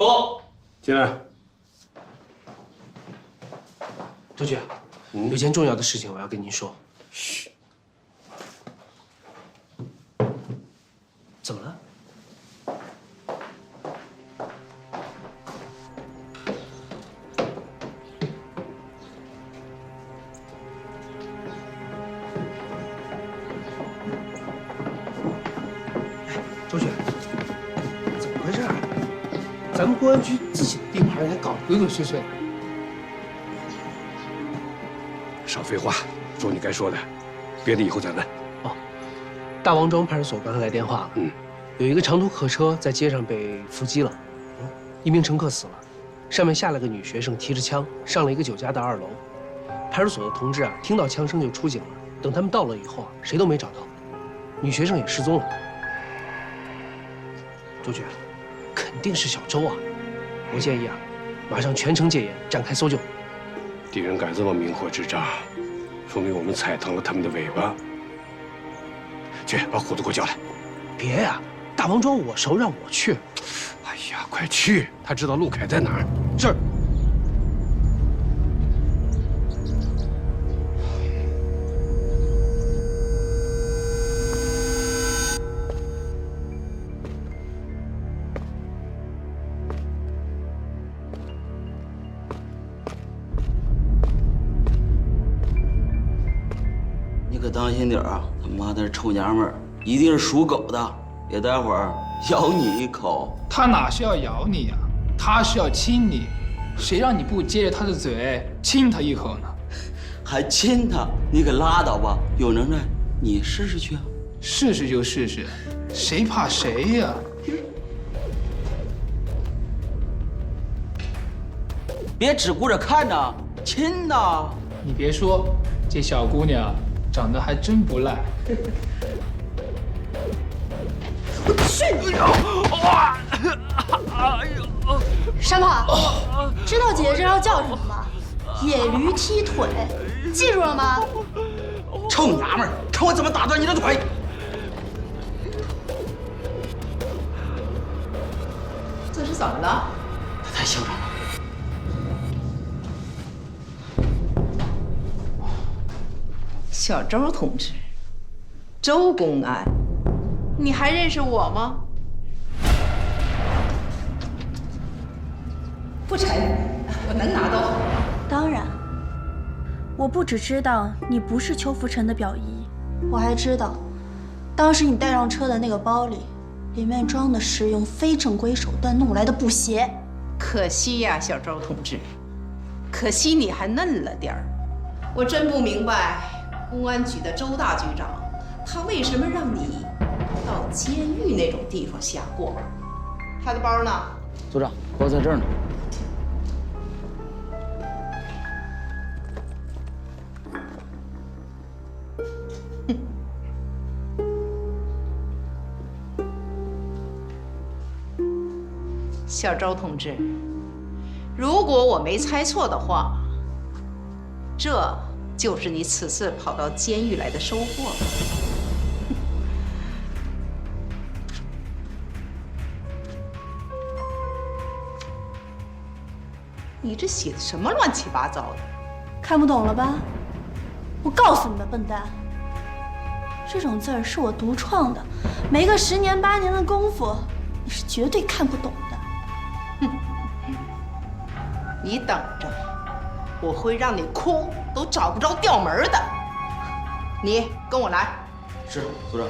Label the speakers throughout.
Speaker 1: 总，
Speaker 2: 进来。
Speaker 1: 周局，有件重要的事情我要跟您说。嘘。怎么了？周局，怎么回事啊？咱们公安局自己的地盘让人搞得鬼鬼祟祟的。
Speaker 2: 少废话，说你该说的，别的以后再问。
Speaker 1: 哦，大王庄派出所刚才来电话了，有一个长途客车在街上被伏击了，一名乘客死了，上面下来个女学生提着枪上了一个酒家的2楼，派出所的同志啊听到枪声就出警了，等他们到了以后啊谁都没找到，女学生也失踪了。周局，肯定是小周啊！我建议啊，马上全城戒严，展开搜救。
Speaker 2: 敌人敢这么明火执仗，说明我们踩疼了他们的尾巴。去，把虎子给我叫来。
Speaker 1: 别呀，大王庄我熟，让我去。
Speaker 2: 哎呀，快去！他知道陆凯在哪儿。
Speaker 1: 是。
Speaker 3: 你可当心点啊！他妈的臭娘们儿，一定是属狗的，别待会儿咬你一口。
Speaker 4: 他哪是要咬你呀？他是要亲你。谁让你不接着他的嘴亲他一口呢？
Speaker 3: 还亲他？你可拉倒吧！有能耐你试试去啊！
Speaker 4: 试试就试试，谁怕谁呀？
Speaker 3: 别只顾着看呐，亲呐！
Speaker 4: 你别说，这小姑娘长得还真不赖。
Speaker 5: 山炮，知道姐姐这招叫什么吗？野驴踢腿，记住了吗？
Speaker 3: 臭娘们儿，看我怎么打断你的腿！
Speaker 6: 这是怎么了？
Speaker 3: 他太嚣张了。
Speaker 6: 小周同志，周公安，你还认识我吗？不成，我能拿刀。
Speaker 5: 当然，我不只知道你不是邱福成的表姨，我还知道，当时你带上车的那个包里面装的是用非正规手段弄来的布鞋。
Speaker 6: 可惜呀，小周同志，可惜你还嫩了点儿。我真不明白，公安局的周大局长，他为什么让你到监狱那种地方下过？他的包呢？
Speaker 3: 组长，包在这儿呢。
Speaker 6: 小周同志，如果我没猜错的话，这就是你此次跑到监狱来的收获。你这写的什么乱七八糟的？
Speaker 5: 看不懂了吧？我告诉你们，笨蛋，这种字儿是我独创的，没个10年8年的功夫，你是绝对看不懂的。
Speaker 6: 你等着，我会让你哭都找不着调门的。你跟我来。
Speaker 3: 是，组长。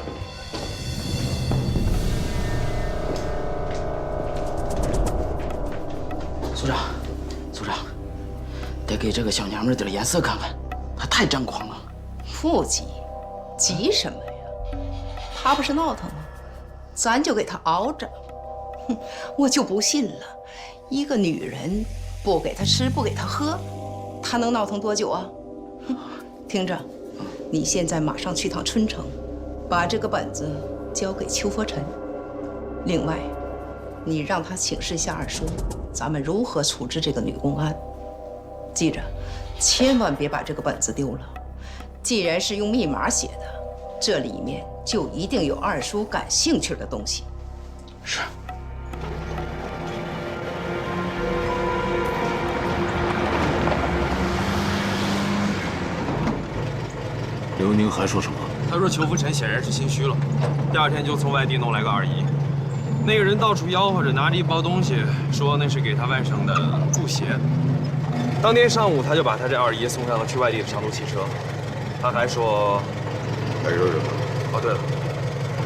Speaker 3: 组长，得给这个小娘们点颜色看看，她太张狂了。
Speaker 6: 不急，急什么呀？她不是闹腾吗？咱就给她熬着。哼，我就不信了，一个女人不给她吃不给她喝，她能闹腾多久啊？哼，听着，你现在马上去趟春城，把这个本子交给邱佛臣。另外，你让他请示下二叔，咱们如何处置这个女公安。记着，千万别把这个本子丢了。既然是用密码写的，这里面就一定有二叔感兴趣的东西。
Speaker 3: 是。
Speaker 7: 刘宁还说什么？
Speaker 8: 他说裘福臣显然是心虚了，第二天就从外地弄来个二姨。那个人到处吆喝着拿着一包东西，说那是给他外甥的布鞋。当天上午他就把他这二姨送上了去外地的长途汽车。他还说
Speaker 2: 还说什么？
Speaker 8: 哦，对了，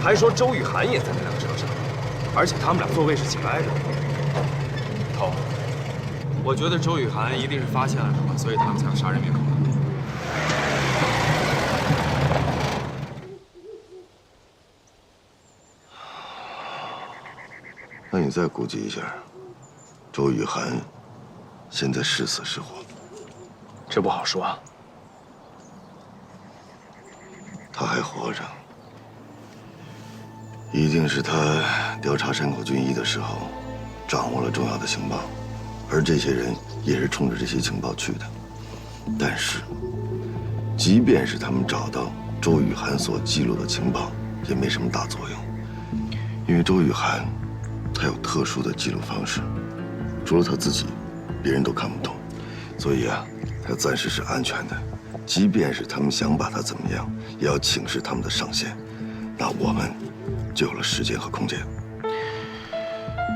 Speaker 8: 还说周雨涵也在那辆车上，而且他们俩座位是紧挨着的。头，我觉得周雨涵一定是发现了什么，所以他们才要杀人灭口的。
Speaker 9: 那你再估计一下，周雨涵现在是死是活？
Speaker 1: 这不好说啊。
Speaker 9: 他还活着，一定是他调查山口俊一的时候掌握了重要的情报，而这些人也是冲着这些情报去的。但是，即便是他们找到周雨涵所记录的情报，也没什么大作用，因为周雨涵他有特殊的记录方式，除了他自己，别人都看不懂，所以啊，他暂时是安全的。即便是他们想把他怎么样，也要请示他们的上线，那我们就有了时间和空间。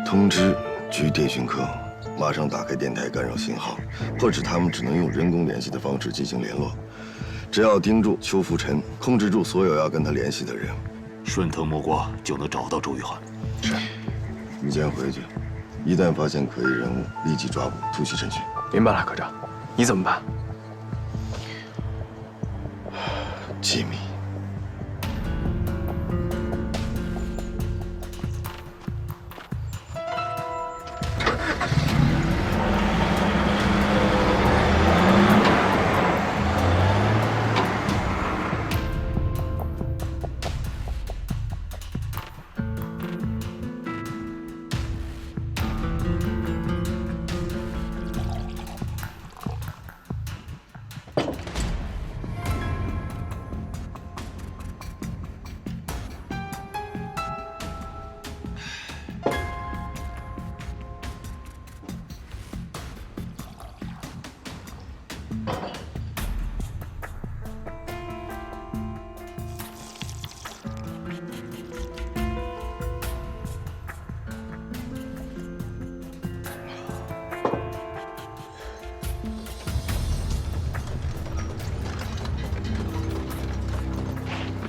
Speaker 9: 通知局电讯科，马上打开电台干扰信号，或者他们只能用人工联系的方式进行联络。只要盯住邱福臣，控制住所有要跟他联系的人，
Speaker 7: 顺藤摸瓜就能找到周雨涵。
Speaker 9: 是，你先回去，一旦发现可疑人物，立即抓捕，突袭侦讯。
Speaker 1: 明白了，科长。你怎么办？
Speaker 9: 机密。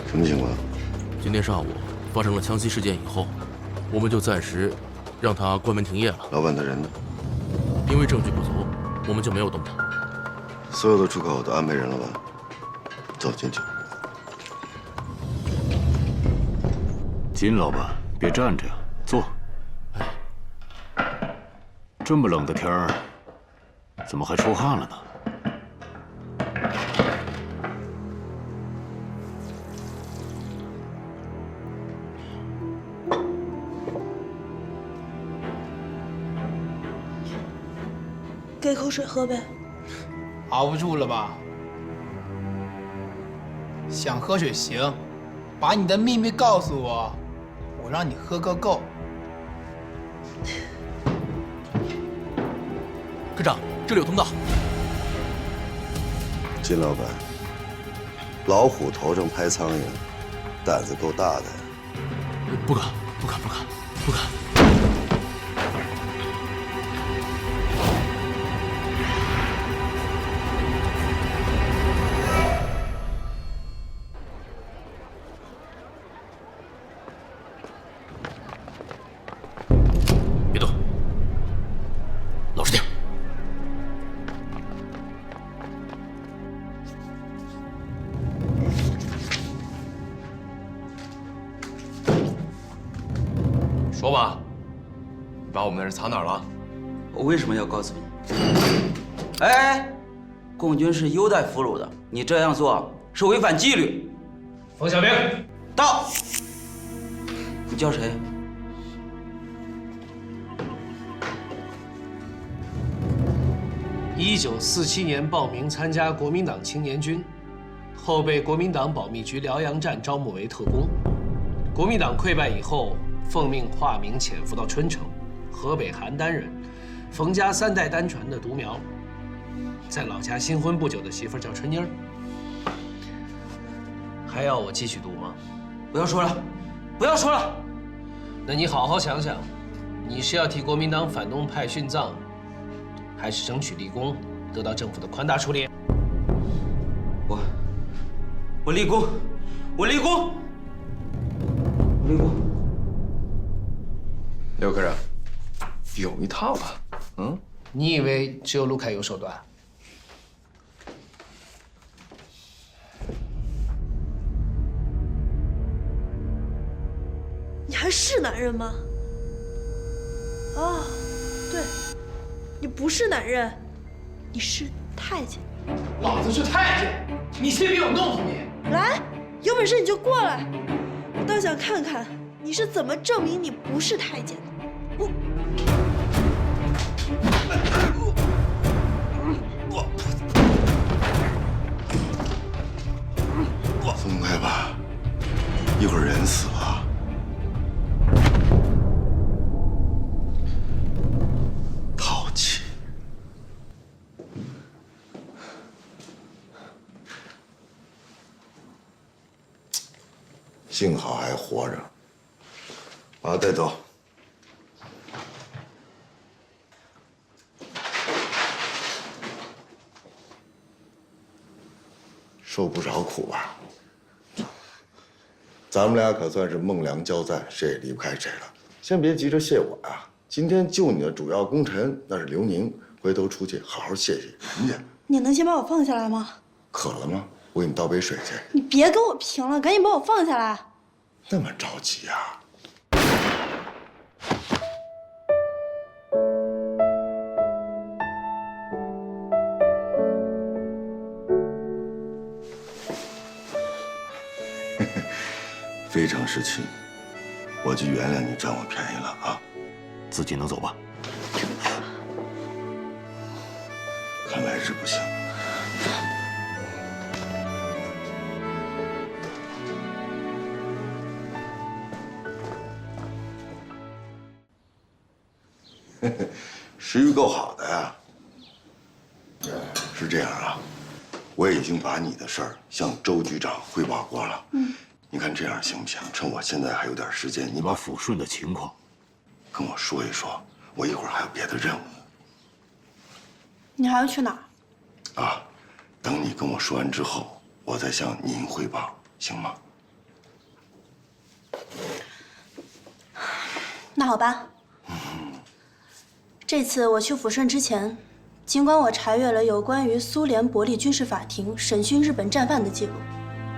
Speaker 9: 什么情况？
Speaker 10: 今天上午发生了枪击事件以后，我们就暂时让他关门停业了。
Speaker 9: 老板的人呢？
Speaker 10: 因为证据不足，我们就没有动他。
Speaker 9: 所有的出口都安排人了吧？走进去。
Speaker 7: 金老板，别站着呀，坐。这么冷的天儿，怎么还出汗了呢？
Speaker 5: 给口水喝呗。
Speaker 4: 熬不住了吧？想喝水行，把你的秘密告诉我，我让你喝个够。
Speaker 10: 科长，这里有通道。
Speaker 9: 金老板，老虎头上拍苍蝇，胆子够大的。
Speaker 10: 不敢，不敢，不敢，不敢。别动，老实点。
Speaker 8: 说吧，你把我们的人藏哪儿了？
Speaker 3: 我为什么要告诉你？哎，共军是优待俘虏的，你这样做是违反纪律。
Speaker 1: 冯小兵，
Speaker 3: 到。你叫谁
Speaker 1: ？1947年报名参加国民党青年军，后被国民党保密局辽阳站招募为特工。国民党溃败以后，奉命化名潜伏到春城，河北邯郸人，冯家3代单传的独苗，在老家新婚不久的媳妇儿叫春妮儿。还要我继续读吗？
Speaker 3: 不要说了，不要说了。
Speaker 1: 那你好好想想，你是要替国民党反动派殉葬，还是争取立功，得到政府的宽大处理？
Speaker 3: 我立功，我立功，我立功。
Speaker 9: 刘科长，有一套啊。嗯，
Speaker 1: 你以为只有陆凯有手段？
Speaker 5: 你还是男人吗？哦，对，你不是男人，你是太监。
Speaker 4: 老子是太监，你信不信我弄死你？
Speaker 5: 来，有本事你就过来，我倒想看看你是怎么证明你不是太监的。
Speaker 9: 松开吧，一会儿人死了。淘气。幸好还活着，把他带走。受不少苦吧？咱们俩可算是孟良交赞，谁也离不开谁了。先别急着谢我啊！今天救你的主要功臣那是刘宁，回头出去好好谢谢人家。
Speaker 5: 你能先把我放下来吗？
Speaker 9: 渴了吗？我给你倒杯水去。
Speaker 5: 你别跟我贫了，赶紧把我放下来。
Speaker 9: 那么着急啊？非常时期，我就原谅你占我便宜了啊！
Speaker 7: 自己能走吧？
Speaker 9: 看来是不行。食欲够好的呀。是这样啊，我已经把你的事儿向周局长汇报过了。你看这样行不行？趁我现在还有点时间，你把
Speaker 7: 抚顺的情况
Speaker 9: 跟我说一说，我一会儿还有别的任务。
Speaker 5: 你还要去哪儿？
Speaker 9: 啊，等你跟我说完之后，我再向您汇报，行吗？
Speaker 5: 那好吧。这次我去抚顺之前，尽管我查阅了有关于苏联伯利军事法庭审讯日本战犯的记录，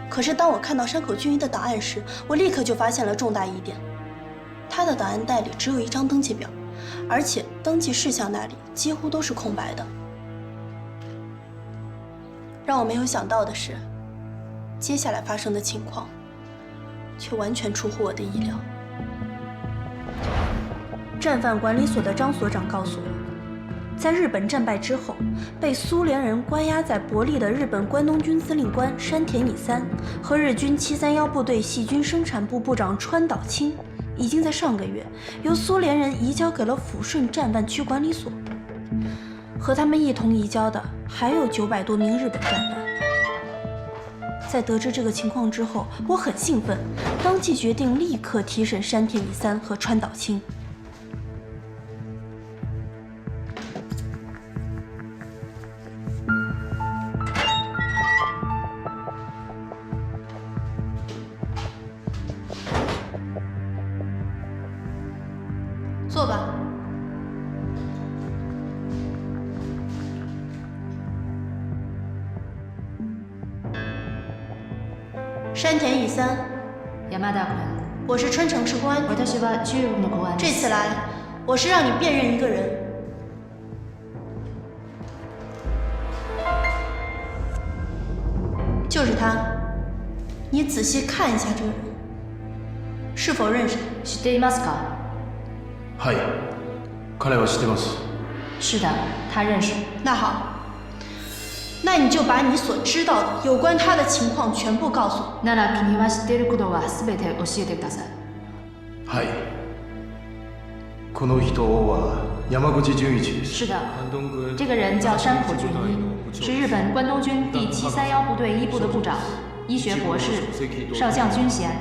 Speaker 5: 可是当我看到山口俊一的档案时，我立刻就发现了重大疑点。他的档案袋里只有一张登记表，而且登记事项那里几乎都是空白的。让我没有想到的是，接下来发生的情况却完全出乎我的意料。战犯管理所的张所长告诉我，在日本战败之后，被苏联人关押在伯利的日本关东军司令官山田乙三和日军731部队细菌生产部部长川岛清，已经在上个月由苏联人移交给了抚顺战犯区管理所。和他们一同移交的还有900多名日本战犯。在得知这个情况之后，我很兴奋，当即决定立刻提审山田乙三和川岛清。坐吧。山田乙三，
Speaker 11: 山田君，
Speaker 5: 我是春城市公安局。
Speaker 11: 私は中国の公安。
Speaker 5: 这次来，我是让你辨认一个人。就是他，你仔细看一下这个人，是否认识他？
Speaker 11: 知っていますか？
Speaker 10: はい、彼は知ってます。
Speaker 11: 是的，他认识。
Speaker 5: 那好，那你就把你所知道的有关他的情况全部告诉我。
Speaker 11: なら君は知っていることはすべて教えてください。
Speaker 10: はい。この人は山口純一です。
Speaker 11: 是的，这个人叫山口俊一，是日本关东军第731部队一部的部长，医学博士，少将军衔。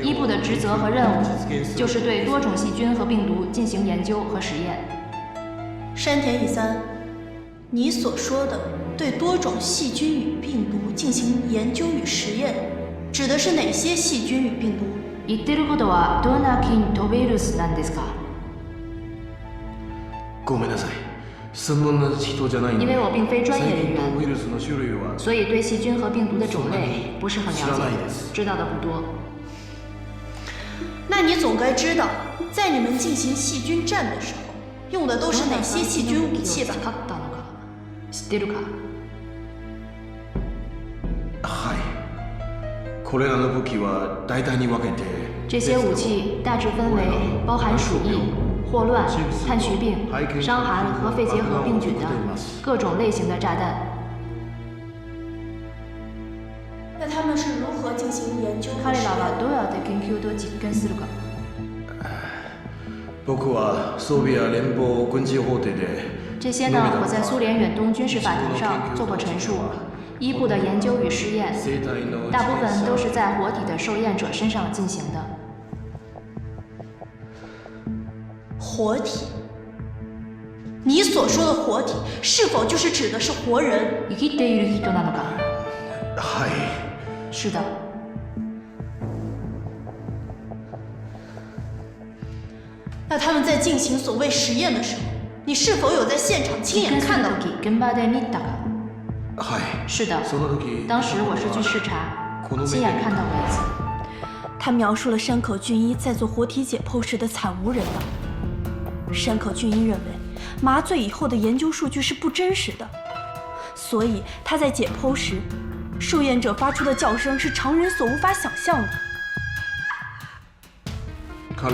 Speaker 11: 一部的职责和任务就是对多种细菌和病毒进行研究和实验。
Speaker 5: 山田乙三，你所说的对多种细菌与病毒进行研究与实验，指的是哪些细菌与病毒？
Speaker 11: 言ってることはどんな菌とウイルスなんですか？
Speaker 7: ごめんなさい。専門な人じゃないので。
Speaker 11: 因为我并非专业人员，所以对细菌和病毒的种类不是很了解，知道的不多。
Speaker 5: 那你总该知道，在你们进行细菌战的时候，用的都是哪些细菌武器吧？
Speaker 11: 知ってるか？
Speaker 7: はい。これらの武器は大体に分けて。
Speaker 11: 这些武器大致分为包含鼠疫、霍乱、炭疽病、伤寒和肺结核病菌的各种类型的炸弹。
Speaker 5: 那他们是如何进行研究和
Speaker 11: 彼
Speaker 5: 实验
Speaker 11: らはどうやって研究と実験するか。
Speaker 7: 僕はソビエ連邦軍事法廷で。
Speaker 11: 这些呢，我在苏联远东军事法庭上做过陈述。一部的研究与试验，大部分都是在活体的受验者身上进行的。
Speaker 5: 活体？你所说的活体，是否就是指的是活人？
Speaker 11: 生きている人なのか？
Speaker 7: はい。
Speaker 11: 是的。
Speaker 5: 那他们在进行所谓实验的时候，你是否有在现场亲眼看到？
Speaker 11: 現場で見たか？
Speaker 7: はい。
Speaker 11: 是的，当时我是去视察，亲眼看到过一次。
Speaker 5: 他描述了山口俊一在做活体解剖时的惨无人道。山口俊一认为，麻醉以后的研究数据是不真实的，所以他在解剖时，受验者发出的叫声是常人所无法想象的。
Speaker 11: 他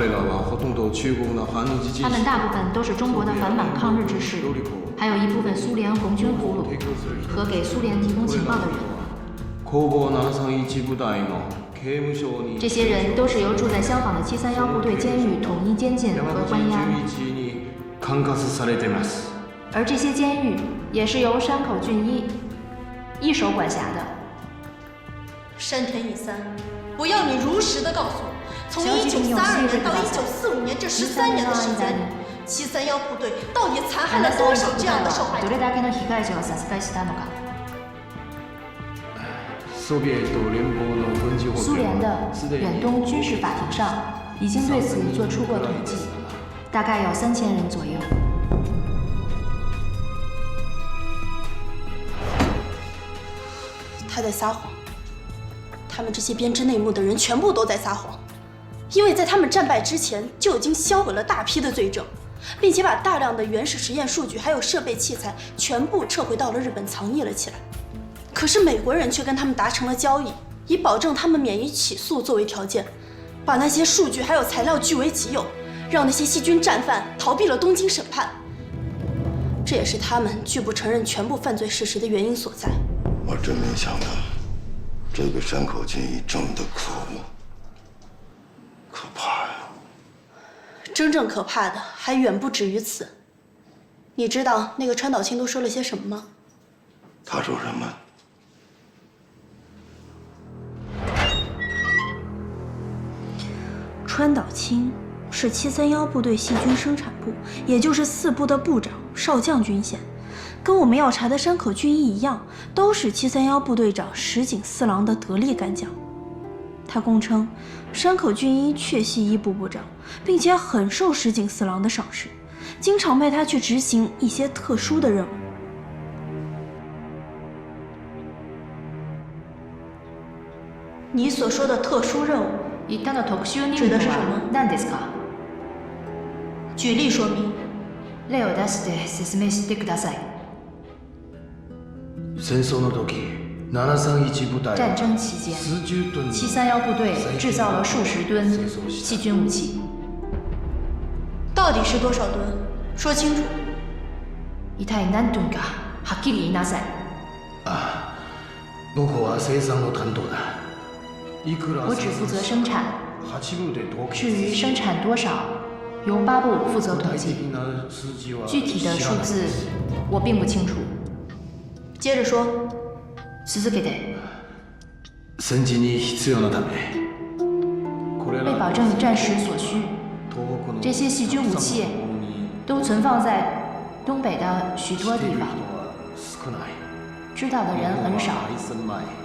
Speaker 11: 们大部分都是中国的反满抗日志士，还有一部分苏联红军俘虏和给苏联提供情报的人。这些人都是由住在香港的731部队监狱统一监禁和关押，而这些监狱也是由山口俊一手管辖的。
Speaker 5: 山田乙三，我要你如实的告诉我。从1932年到1945年这13年的时间里，731部队到底残害了多少这样的受害者？
Speaker 11: 苏联的远东军事法庭上已经对此做出过统计，大概有3000人左右。
Speaker 5: 他在撒谎，他们这些编织内幕的人全部都在撒谎。因为在他们战败之前就已经销毁了大批的罪证，并且把大量的原始实验数据还有设备器材全部撤回到了日本藏匿了起来。可是美国人却跟他们达成了交易，以保证他们免于起诉作为条件，把那些数据还有材料据为己有，让那些细菌战犯逃避了东京审判。这也是他们拒不承认全部犯罪事实的原因所在。
Speaker 9: 我真没想到，这个山口俊一这么的可恶。可怕呀！
Speaker 5: 真正可怕的还远不止于此。你知道那个川岛清都说了些什么吗？
Speaker 9: 他说什么？
Speaker 5: 川岛清是731部队细菌生产部，也就是4部的部长，少将军衔，跟我们要查的山口俊一一样，都是731部队长石井四郎的得力干将。他供称，山口俊一确系一部部长，并且很受石井四郎的赏识，经常派他去执行一些特殊的任务。你所说的特殊任务，指的是什么？举例说明。
Speaker 11: 例を出して説明してください。
Speaker 7: 戦争の時。
Speaker 11: 战争期间，731部队制造了数十吨细菌武器。
Speaker 5: 到底是多少吨？说清楚。
Speaker 11: 一体何吨かはっきり言いなさい。
Speaker 7: あ、僕は生産の担当だ。
Speaker 11: 我只负责生产，至于生产多少，由8部负责统计。具体的数字我并不清楚。
Speaker 5: 接着说。
Speaker 11: 続けて。
Speaker 7: 戦時に必要なため。
Speaker 11: 为保证战时所需，这些细菌武器都存放在东北的许多地方。知道的人很少。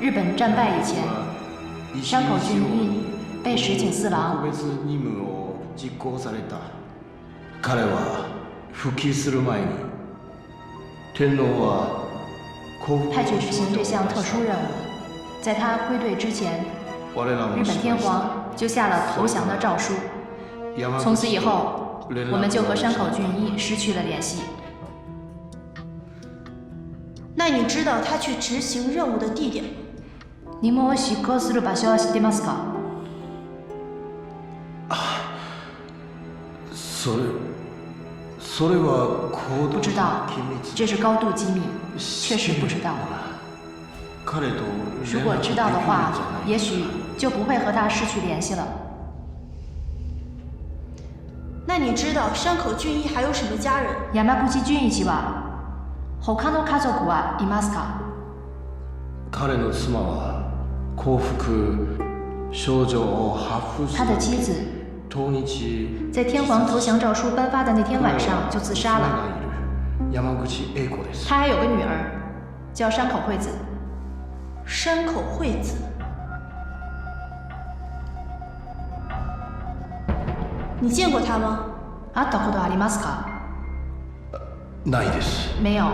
Speaker 11: 日本战败以前，山口俊一被石井四郎。
Speaker 7: 彼は復帰する前に天皇は
Speaker 11: 派去执行这项特殊任务。在他归队之前，日本天皇就下了投降的诏书。从此以后，我们就和山口俊一失去了联系。
Speaker 5: 那你知道他去执行任务的地点吗？
Speaker 11: 任務を執行する場所は知ってますか？
Speaker 7: それは
Speaker 11: 不知道，这是高度机密，确实不知道。如果知道的话，也许就不会和他失去联系了。
Speaker 5: 那你知道山口俊一还有什么家人？
Speaker 11: 山口俊一は他の家族はいますか？
Speaker 7: 彼の妻は降伏少女をハフ
Speaker 11: 他的妻子在天皇投降诏书颁发的那天晚上就自杀了。他还有个女儿，叫山口惠子。
Speaker 5: 山口惠子，你见过她吗？
Speaker 11: 会ったことありますか？
Speaker 7: ないです。
Speaker 11: 没有。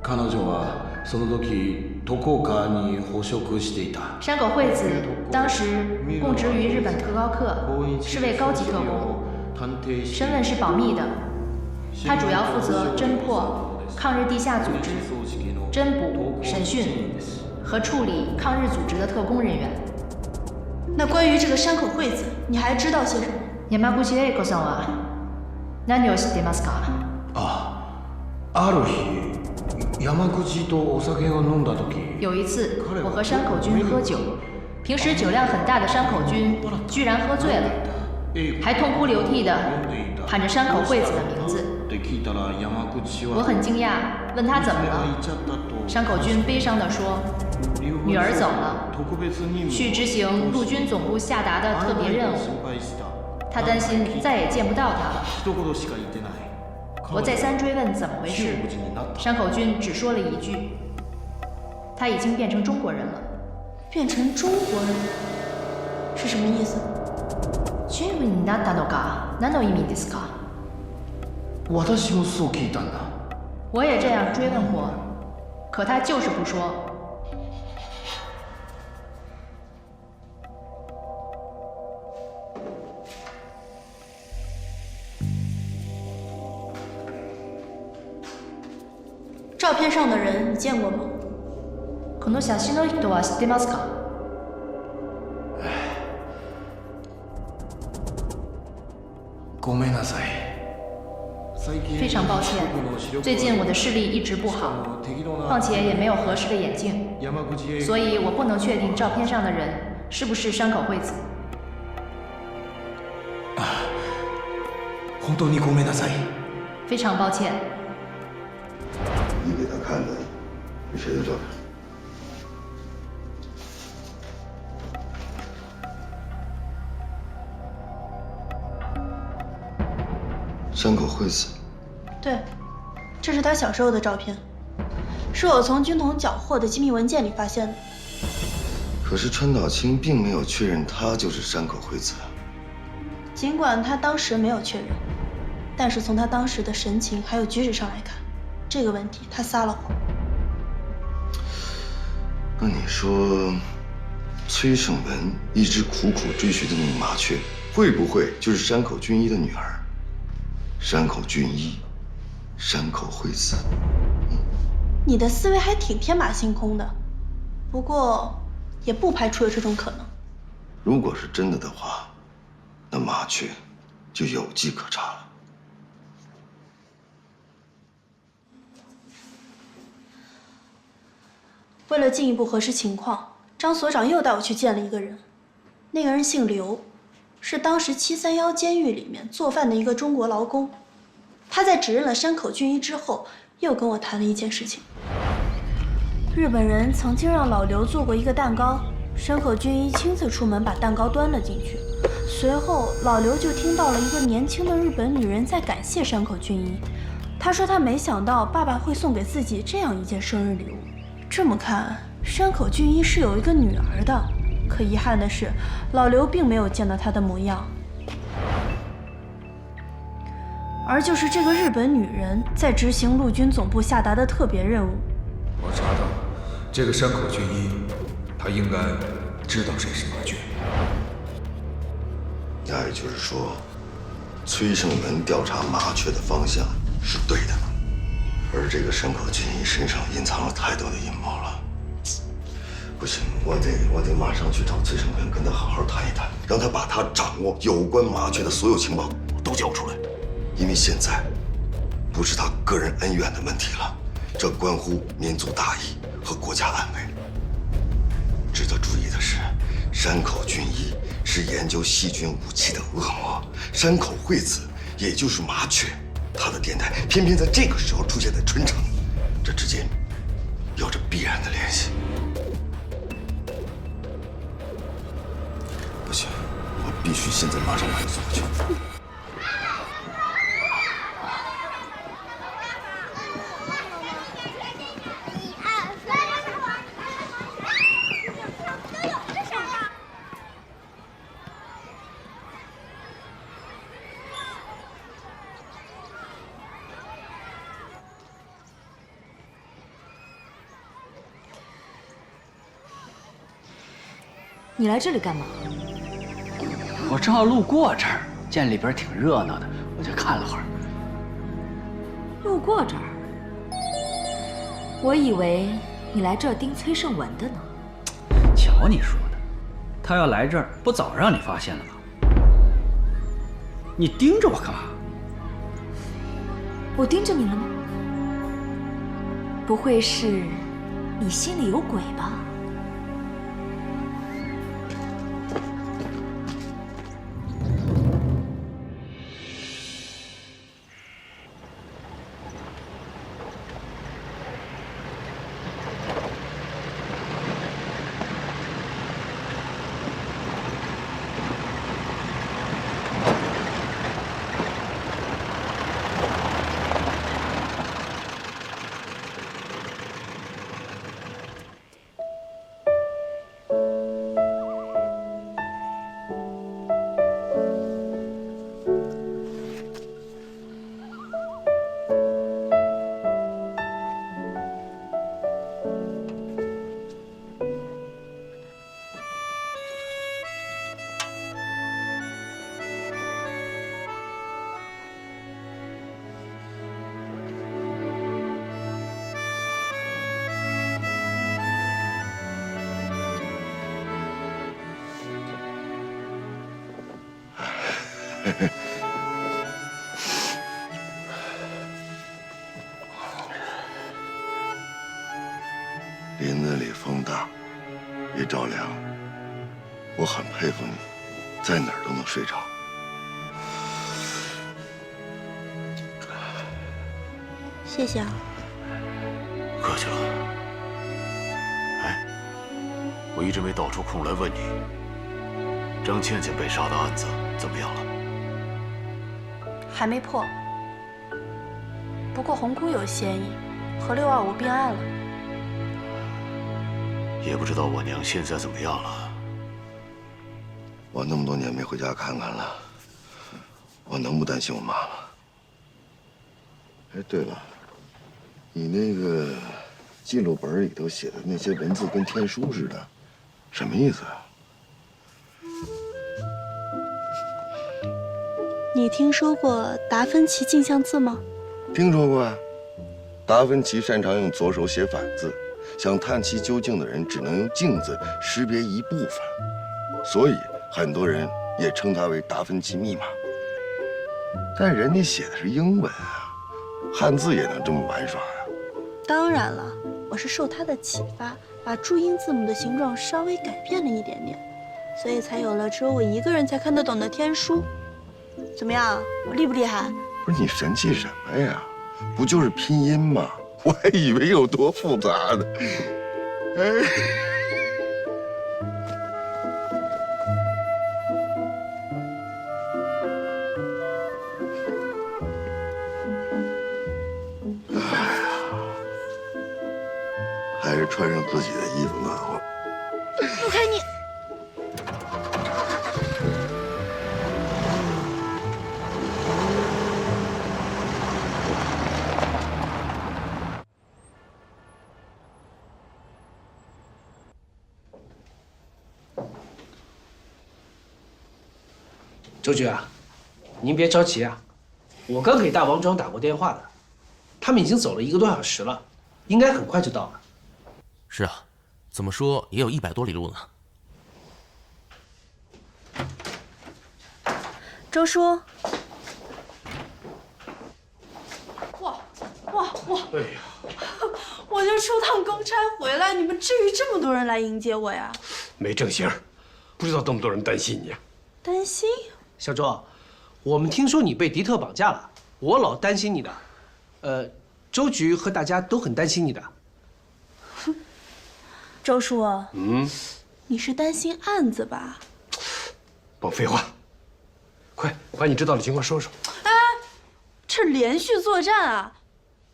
Speaker 7: 彼女はその時都高課に捕食していた。
Speaker 11: 山口惠子当时供职于日本特高课，是位高级特工，身份是保密的。他主要负责侦破抗日地下组织、侦捕、审讯和处理抗日组织的特工人员。
Speaker 5: 那关于这个山口惠子，你还知道些什么？
Speaker 11: 山口玲子さんは何を知ってますか？
Speaker 7: ある日。山口とお酒を飲んだ時，
Speaker 11: 有一次我和山口君喝酒，平时酒量很大的山口君居然喝醉了，还痛哭流涕的喊着山口惠子的名字。我很惊讶，问他怎么了。山口君悲伤地说，女儿走了，去执行陆军总部下达的特别任务，他担心再也见不到她了。我再三追问怎么回事，山口君只说了一句：“他已经变成中国人了。”
Speaker 5: 变成中国人是什么意思？
Speaker 11: 中国になったのか、何の意味ですか？
Speaker 7: 私もそう聞いたんだ。
Speaker 11: 我也这样追问过，可他就是不说。
Speaker 5: 照片上的人你见过吗？
Speaker 11: この写真の人は知ってますか？
Speaker 7: ごめんなさい。
Speaker 11: 非常抱歉，最近我的视力一直不好，况且也没有合适的眼镜，所以我不能确定照片上的人是不是山口惠子。
Speaker 7: 本当にごめんなさい。
Speaker 11: 非常抱歉。
Speaker 9: 你给他看的是谁的照片？山口惠子。
Speaker 5: 对，这是他小时候的照片，是我从军统缴获的机密文件里发现的。
Speaker 9: 可是川岛清并没有确认他就是山口惠子。
Speaker 5: 尽管他当时没有确认，但是从他当时的神情还有举止上来看，这个问题他撒了谎。
Speaker 9: 那你说，崔胜文一直苦苦追寻的那个麻雀，会不会就是山口俊一的女儿？山口俊一，山口惠子。
Speaker 5: 你的思维还挺天马行空的，不过也不排除有这种可能。
Speaker 9: 如果是真的的话，那麻雀就有机可查了。
Speaker 5: 为了进一步核实情况，张所长又带我去见了一个人。那个人姓刘，是当时731监狱里面做饭的一个中国劳工。他在指认了山口俊一之后，又跟我谈了一件事情。日本人曾经让老刘做过一个蛋糕，山口俊一亲自出门把蛋糕端了进去。随后，老刘就听到了一个年轻的日本女人在感谢山口俊一。她说她没想到爸爸会送给自己这样一件生日礼物。这么看，山口俊一是有一个女儿的。可遗憾的是，老刘并没有见到她的模样。而就是这个日本女人在执行陆军总部下达的特别任务。
Speaker 12: 我查到，这个山口俊一，他应该知道谁是麻雀。
Speaker 9: 那也就是说，崔胜元调查麻雀的方向是对的，而这个山口俊一身上隐藏了太多的阴谋了。不行，我得马上去找崔胜元，跟他好好谈一谈，让他把他掌握有关麻雀的所有情报都交出来。因为现在不是他个人恩怨的问题了，这关乎民族大义和国家安危。值得注意的是，山口俊一是研究细菌武器的恶魔，山口惠子也就是麻雀，他的电台偏偏在这个时候出现在春城，这之间有着必然的联系。不行，我必须现在马上把你送过去。
Speaker 13: 你来这里干嘛？
Speaker 14: 我正好路过这儿，见里边挺热闹的，我就看了会儿。
Speaker 13: 路过这儿，我以为你来这儿盯崔胜文的呢。
Speaker 14: 瞧你说的，他要来这儿，不早让你发现了吗？你盯着我干嘛？
Speaker 13: 我盯着你了吗？不会是你心里有鬼吧？
Speaker 9: 林子里风大，也着凉。我很佩服你，在哪儿都能睡着。
Speaker 5: 谢谢啊。
Speaker 10: 客气了。哎，我一直没倒出空来问你，张倩倩被杀的案子怎么样了？
Speaker 5: 还没破，不过红姑有嫌疑，和625并案了。
Speaker 10: 也不知道我娘现在怎么样了。
Speaker 9: 我那么多年没回家看看了，我能不担心我妈吗？哎，对了，你那个记录本里头写的那些文字跟天书似的，什么意思啊？
Speaker 5: 你听说过达芬奇镜像字吗？
Speaker 9: 听说过啊。达芬奇擅长用左手写反字，想探其究竟的人只能用镜子识别一部分，所以很多人也称它为达芬奇密码。但人家写的是英文啊，汉字也能这么玩耍呀？
Speaker 5: 当然了，我是受他的启发，把注音字母的形状稍微改变了一点点，所以才有了只有我一个人才看得懂的天书。怎么样，我厉不厉害？
Speaker 9: 不是你神气什么呀？不就是拼音吗？我还以为有多复杂呢。还是穿上自己的衣服暖和。
Speaker 5: 陆凯，你
Speaker 1: 周局啊，您别着急啊，我刚给大王庄打过电话的，他们已经走了1个多小时了，应该很快就到了。
Speaker 10: 是啊，怎么说也有100多里路呢。
Speaker 5: 周叔，哇！
Speaker 2: 哎呀，
Speaker 5: 我就出趟公差回来，你们至于这么多人来迎接我呀？
Speaker 2: 没正形，不知道这么多人担心你啊。
Speaker 5: 担心？
Speaker 1: 小周，我们听说你被迪特绑架了，我老担心你的。周局和大家都很担心你的。
Speaker 5: 周叔，你是担心案子吧？
Speaker 2: 甭废话，快把你知道的情况说说。
Speaker 5: 哎，这连续作战啊！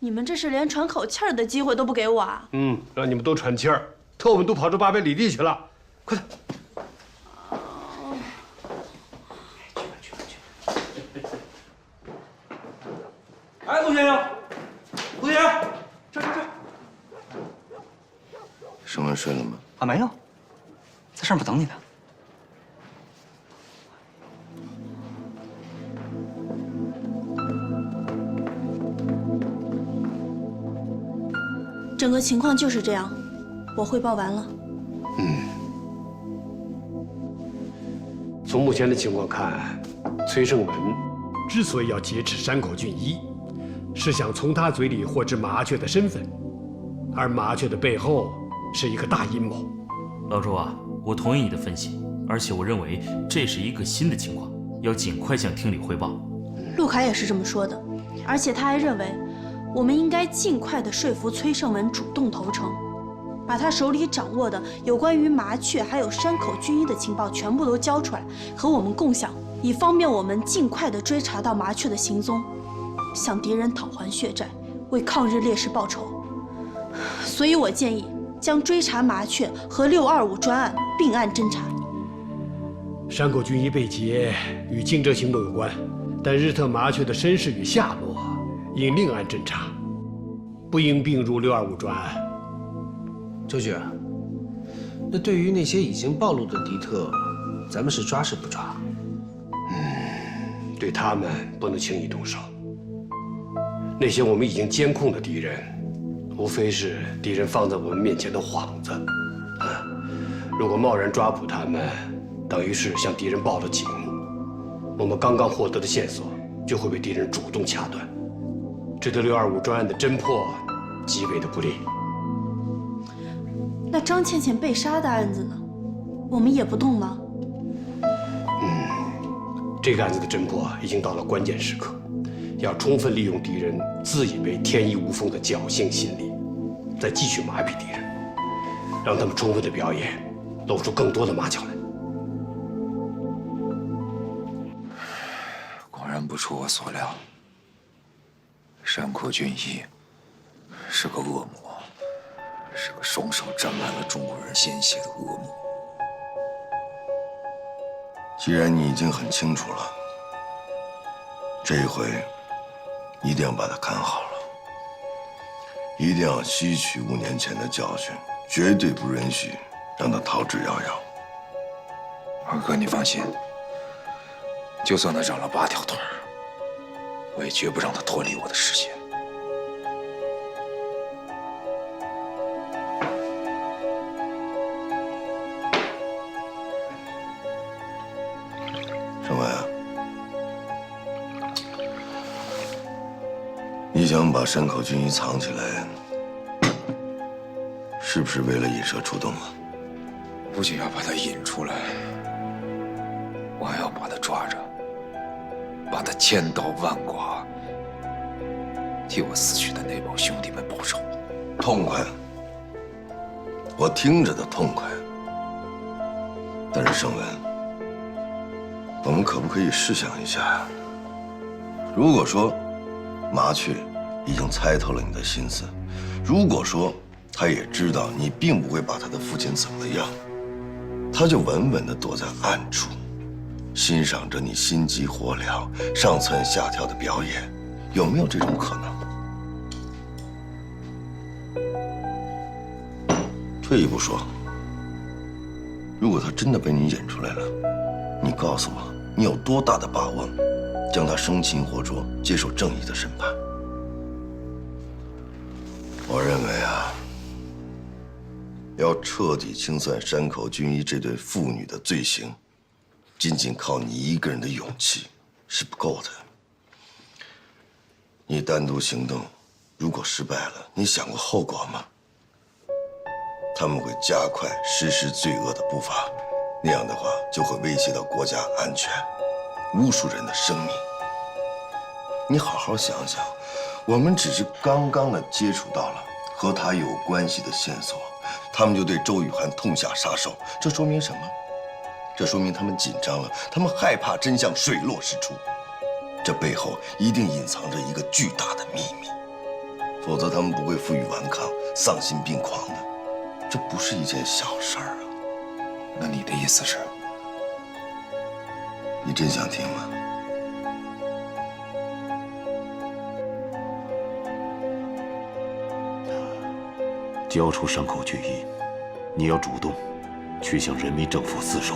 Speaker 5: 你们这是连喘口气儿的机会都不给我啊？
Speaker 2: 让你们都喘气儿，特务们都跑出800里地去了，快点！
Speaker 8: 哎，陆先生，陆先生，这。
Speaker 9: 升文睡了吗？
Speaker 14: 啊，没有，在上面等你呢。
Speaker 5: 整个情况就是这样，我汇报完了。
Speaker 2: 从目前的情况看，崔胜文之所以要劫持山口俊一，是想从他嘴里获知麻雀的身份，而麻雀的背后是一个大阴谋。
Speaker 15: 老周啊，我同意你的分析，而且我认为这是一个新的情况，要尽快向厅里汇报。
Speaker 5: 陆凯也是这么说的，而且他还认为，我们应该尽快地说服崔胜文主动投诚，把他手里掌握的有关于麻雀还有山口军一的情报全部都交出来，和我们共享，以方便我们尽快地追查到麻雀的行踪，向敌人讨还血债，为抗日烈士报仇。所以我建议将追查麻雀和625专案并案侦查。
Speaker 2: 山口俊一被劫与竞争行动有关，但日特麻雀的身世与下落应另案侦查，不应并入625专案。
Speaker 1: 周局，那对于那些已经暴露的敌特，咱们是抓是不抓？
Speaker 2: 对他们不能轻易动手。那些我们已经监控的敌人，无非是敌人放在我们面前的幌子。如果贸然抓捕他们，等于是向敌人报了警，我们刚刚获得的线索就会被敌人主动掐断，这对625专案的侦破极为的不利。
Speaker 5: 那张倩倩被杀的案子呢？我们也不动吗？
Speaker 2: 这个案子的侦破已经到了关键时刻，要充分利用敌人自以为天衣无缝的侥幸心理，再继续麻痹敌人，让他们充分的表演，露出更多的马脚来。
Speaker 12: 果然不出我所料，山口俊一是个恶魔，是个双手沾满了中国人鲜血的恶魔。
Speaker 9: 既然你已经很清楚了，这一回一定要把他看好了，一定要吸取5年前的教训，绝对不允许让他逃之夭夭。
Speaker 12: 二哥，你放心，就算他长了8条腿儿，我也绝不让他脱离我的视线。
Speaker 9: 盛文啊，你想把山口俊一藏起来，是不是为了引蛇出洞啊？
Speaker 12: 不仅要把他引出来，我还要把他抓着，把他千刀万剐，替我死去的那帮兄弟们报仇。
Speaker 9: 痛快！我听着都痛快。但是盛文，我们可不可以试想一下，如果说麻雀已经猜透了你的心思，如果说他也知道你并不会把他的父亲怎么样，他就稳稳地躲在暗处，欣赏着你心急火燎、上蹿下跳的表演，有没有这种可能？退一步说，如果他真的被你演出来了，你告诉我，你有多大的把握将他生擒活捉，接受正义的审判？我认为啊，要彻底清算山口俊一这对父女的罪行，仅仅靠你一个人的勇气是不够的。你单独行动，如果失败了，你想过后果吗？他们会加快实施罪恶的步伐，那样的话就会威胁到国家安全，无数人的生命。你好好想想，我们只是刚刚的接触到了和他有关系的线索，他们就对周雨涵痛下杀手，这说明什么？这说明他们紧张了，他们害怕真相水落石出，这背后一定隐藏着一个巨大的秘密，否则他们不会负隅顽抗、丧心病狂的。这不是一件小事儿啊！
Speaker 12: 那你的意思是？
Speaker 9: 你真想听吗？
Speaker 16: 交出山口俊一，你要主动去向人民政府自首，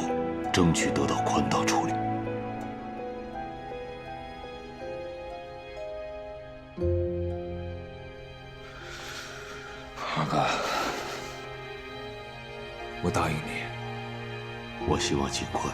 Speaker 16: 争取得到宽大处理。
Speaker 12: 阿甘，我答应你。
Speaker 16: 我希望尽快。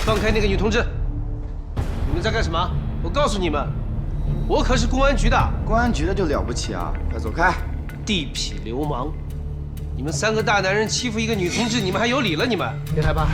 Speaker 1: 放开那个女同志！你们在干什么？我告诉你们，我可是公安局的。
Speaker 17: 公安局的就了不起啊！快走开！
Speaker 1: 地痞流氓！你们三个大男人欺负一个女同志，你们还有理了？你们别害怕。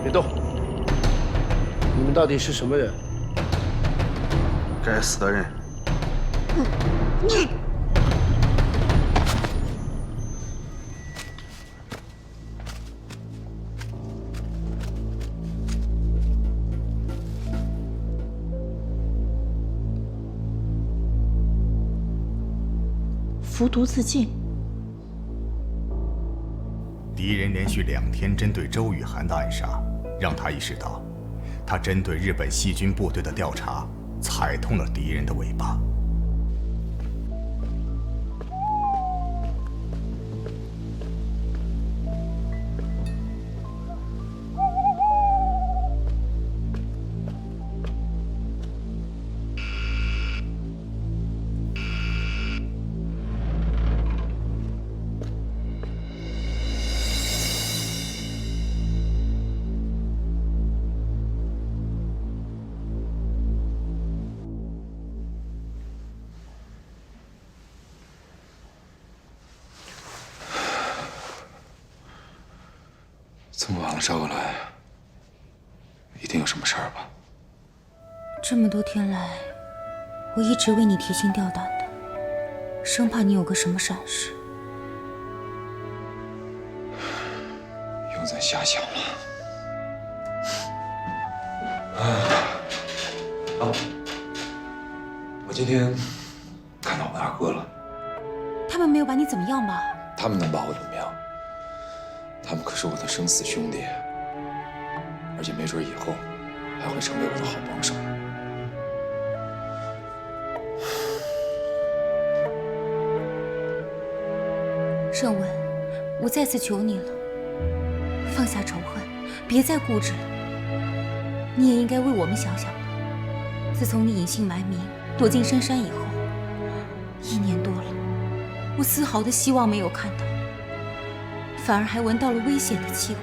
Speaker 1: 别动！你们到底是什么人？
Speaker 17: 该死的人！
Speaker 5: 服毒自尽。
Speaker 18: 敌人连续2天针对周雨涵的暗杀，让他意识到，他针对日本细菌部队的调查踩痛了敌人的尾巴。
Speaker 12: 这么晚了找我来，一定有什么事儿吧？
Speaker 13: 这么多天来，我一直为你提心吊胆的，生怕你有个什么闪失。
Speaker 12: 用咱瞎想了。我今天看到我大哥了。
Speaker 13: 他们没有把你怎么样吧？
Speaker 12: 他们能把我怎么样？他们可是我的生死兄弟，而且没准以后还会成为我的好帮手。
Speaker 13: 盛文，我再次求你了，放下仇恨，别再固执了。你也应该为我们想想吧。自从你隐姓埋名躲进深山以后，1年多了，我丝毫的希望没有看到，反而还闻到了危险的气味。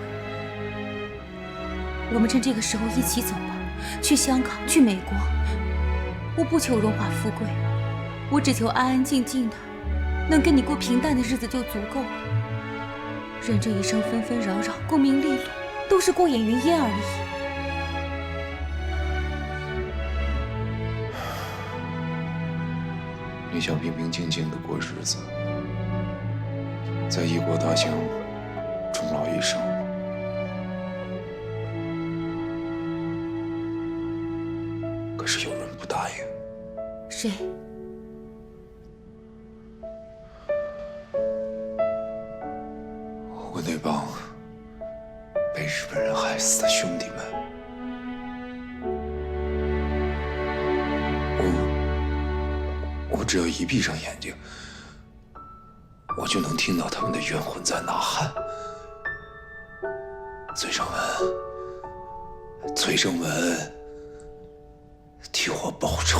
Speaker 13: 我们趁这个时候一起走吧，去香港，去美国。我不求荣华富贵，我只求安安静静的，能跟你过平淡的日子就足够了。人这一生纷纷扰扰，功名利禄，都是过眼云烟而已。
Speaker 12: 你想平平静静的过日子，在异国他乡终老一生，可是有人不答应。
Speaker 13: 谁？
Speaker 12: 我那帮被日本人害死的兄弟们。我只要一闭上眼睛，我就能听到他们的冤魂在呐喊。崔胜文，崔胜文，替我报仇，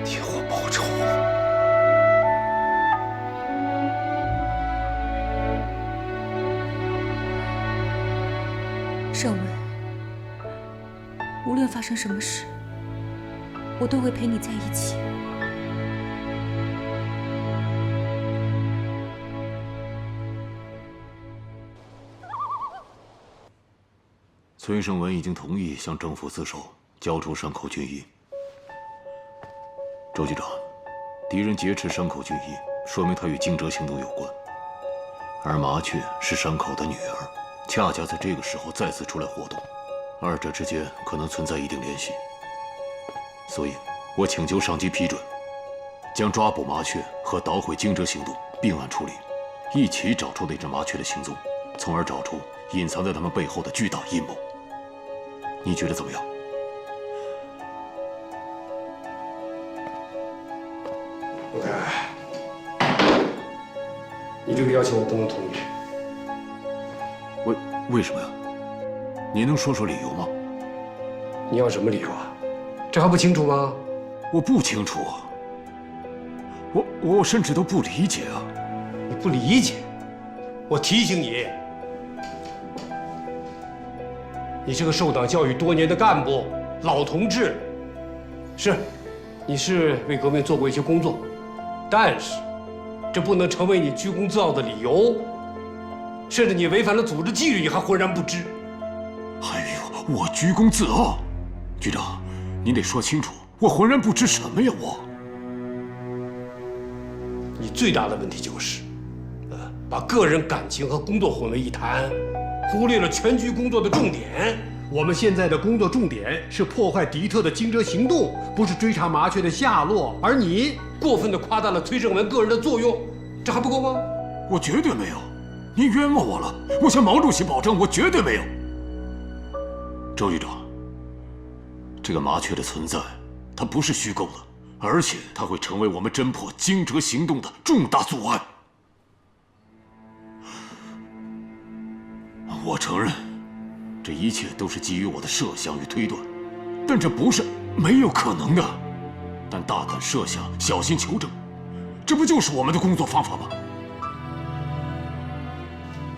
Speaker 12: 替我报仇。
Speaker 13: 盛文，无论发生什么事，我都会陪你在一起。
Speaker 16: 崔胜文已经同意向政府自首，交出山口俊一。周局长，敌人劫持山口俊一，说明他与惊蛰行动有关。而麻雀是山口的女儿，恰恰在这个时候再次出来活动，二者之间可能存在一定联系。所以，我请求上级批准，将抓捕麻雀和捣毁惊蛰行动并案处理，一起找出那只麻雀的行踪，从而找出隐藏在他们背后的巨大阴谋。你觉得怎么样？
Speaker 2: 陆凯，你这个要求我不能同意。
Speaker 16: 为什么呀？你能说说理由吗？
Speaker 2: 你要什么理由啊？这还不清楚吗？
Speaker 16: 我不清楚啊。我甚至都不理解啊。
Speaker 2: 你不理解？我提醒你，你是个受党教育多年的干部，老同志。是，你是为革命做过一些工作，但是这不能成为你居功自傲的理由。甚至你违反了组织纪律，你还浑然不知。
Speaker 16: 哎呦，我居功自傲？局长，您得说清楚，我浑然不知什么呀？
Speaker 2: 你最大的问题就是，把个人感情和工作混为一谈，忽略了全局工作的重点。我们现在的工作重点是破坏敌特的惊蛰行动，不是追查麻雀的下落。而你过分地夸大了崔胜文个人的作用，这还不够吗？
Speaker 16: 我绝对没有。您冤枉我了，我向毛主席保证，我绝对没有。周局长，这个麻雀的存在，它不是虚构的，而且它会成为我们侦破惊蛰行动的重大阻碍。我承认，这一切都是基于我的设想与推断，但这不是没有可能的。但大胆设想，小心求证，这不就是我们的工作方法吗？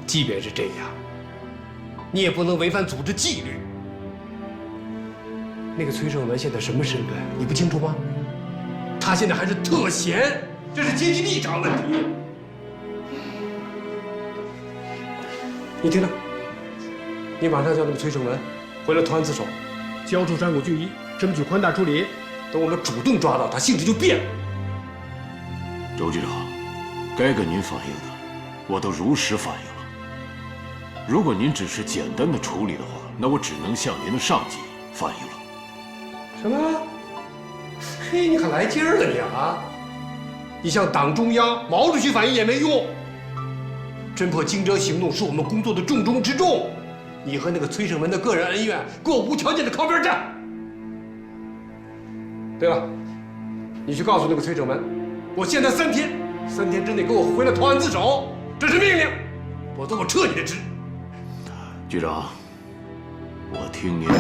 Speaker 2: 即便是这样，你也不能违反组织纪律。那个崔胜文现在什么身份，你不清楚吗？他现在还是特闲，这是阶级立场问题。你听着，你马上叫那个崔胜文回来投案自首，交出山口俊一，争取宽大处理。等我们主动抓到他，性质就变了。
Speaker 16: 周局长，该跟您反映的，我都如实反映了。如果您只是简单的处理的话，那我只能向您的上级反映了。
Speaker 2: 什么？嘿，你可来劲儿了你啊！你向党中央、毛主席反映也没用。侦破惊蛰行动是我们工作的重中之重。你和那个崔胜文的个人恩怨，给我无条件的靠边站。对了，你去告诉那个崔胜文，我现在3天之内给我回来投案自首，这是命令，否则我撤你的职。
Speaker 16: 局长，我听您的。